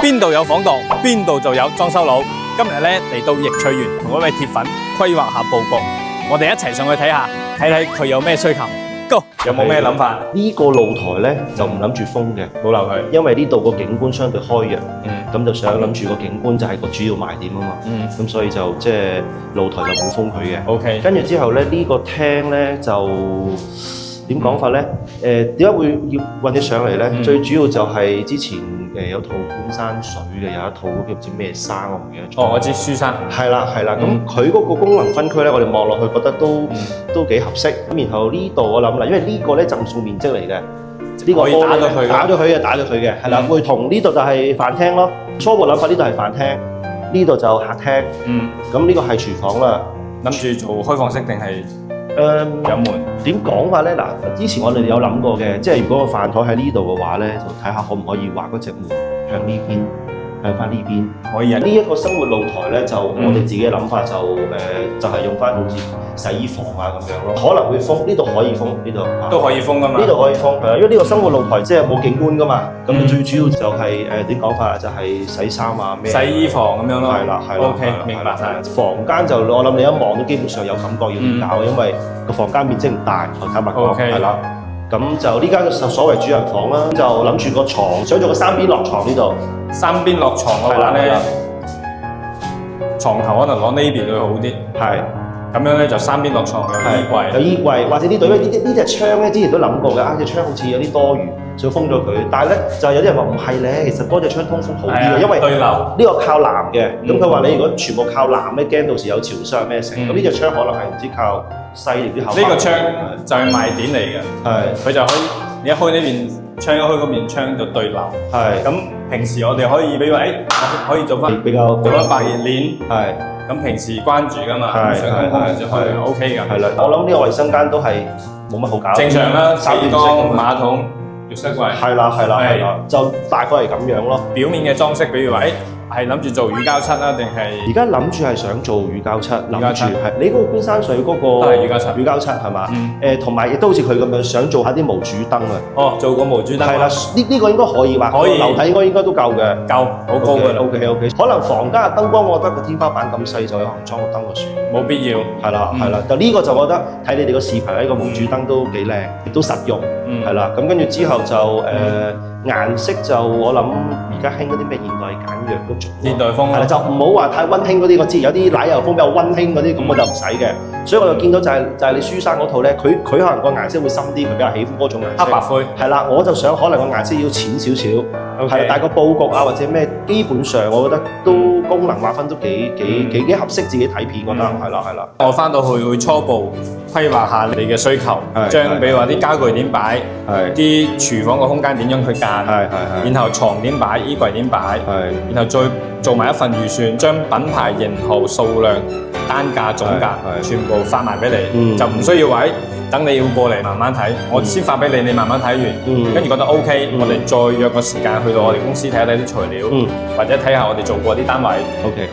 邊度有房度，邊度就有裝修佬。今日咧嚟到易翠園，同一位鐵粉規劃下佈局，我哋一齊上去睇下，睇睇佢有咩需求。Go， 有冇咩諗法？呢個露台咧就唔諗住封嘅，保留佢，因為呢度個景觀相對開揚，咁就想諗住個景觀就係個主要賣點啊嘛。咁所以就即係露台就冇封佢嘅。OK。跟住之後咧，呢個廳咧就點講法咧？點解會要揾你上嚟咧？最主要就係之前有套半山水嘅，有一套叫唔知咩山，我唔記得咗。哦，我知書山。係啦。咁佢嗰個功能分區咧，我哋望落去覺得都幾合適。咁然後呢度我諗啦，因為呢個咧贈送面積嚟嘅，呢個可以打咗佢，打咗佢嘅，係啦，會同呢度就係飯廳咯。初步諗法呢度係飯廳，呢度就客廳。咁呢個係廚房啦。諗住做開放式定係？有門點講法咧？嗱，之前我哋有諗過嘅，即係如果個飯台喺呢度嘅話咧，就睇下可唔可以畫嗰隻門向呢邊，向翻呢邊。可以啊！呢一個生活露台咧，就我哋自己嘅諗法就係用翻好似洗衣房啊咁樣咯。可能會封，呢度可以封，呢度都可以封噶嘛。呢度可以封，係啊，因為呢個生活露台即係冇景觀噶嘛。咁最主要就係點講法就係洗衫啊咩。洗衣房咁樣咯。係啦。OK， 明白晒。房間就我諗你一望都基本上有感覺要點搞，因為個房間面積唔大，坦白講係啦。咁就呢間就所謂主人房啦，就諗住個床，想做個三邊落床呢度。三邊落床嘅話咧，床頭可能攞呢邊會好啲。係。咁樣咧就三邊落床有衣櫃。有衣櫃，或者呢度因為呢隻窗咧，之前都諗過嘅，隻窗好似有啲多餘，想封咗佢。但係咧就有啲人話唔係咧，其實多隻窗通風好啲嘅，因為對流。呢個靠南嘅，咁佢話你如果全部靠南咧，驚到時有潮濕咩成。咁呢隻窗可能係唔知靠西定啲後。呢個窗就係賣點嚟嘅。係。佢就可以你一開呢邊窗，一開嗰邊窗就對流。係。咁平時我哋可以比如話可以做翻比較做翻百葉簾。係。咁平時關住噶嘛，上空空就可以 OK 㗎。係啦，我諗呢個衞生間都係冇乜好搞。正常啦，洗缸、馬桶、浴室櫃。係啦，就大概係咁樣咯。表面嘅裝飾，比如話係諗住做乳膠漆啊，定係？而家諗住係想做乳膠漆，諗住係你嗰個觀山水嗰個都係乳膠漆係嘛？同埋亦都好似佢咁樣想做下啲無主燈啊。哦，做個無主燈。係啦，呢個應該可以吧？可以。樓體應該都夠嘅。夠，好高嘅。OK。可能房間嘅燈光，我覺得個天花板咁細，就可能裝個燈就算。冇必要。係啦。就呢個就我覺得睇你哋個視頻呢個無主燈都幾靚，亦都實用。係啦。咁跟住之後就顏色就我諗而家興嗰啲咩現代簡約嗰種，現代風係啦，就唔好話太溫馨嗰啲。我知有啲奶油風比較溫馨嗰啲，咁我就唔使嘅。所以我就見到就係你書生嗰套咧，佢可能個顏色會深啲，佢比較喜歡嗰種顏色。黑白灰係啦，我就想可能個顏色要淺少少，係但係個佈局啊或者咩，基本上我覺得都功能劃分都幾合適自己睇片，覺得係啦。我翻到去會初步規劃下你嘅需求，將比如話啲家具點擺，啲廚房個空間點樣去間，然後床點擺，衣櫃點擺，然後再做埋一份預算，將品牌、型號、數量、單價、總價全部發埋俾你，就唔需要話等你要過嚟慢慢睇，我先發俾你，你慢慢睇完，跟住覺得 OK，我哋再約個時間去到我哋公司睇一睇啲材料，或者睇下我哋做過啲單位。OK。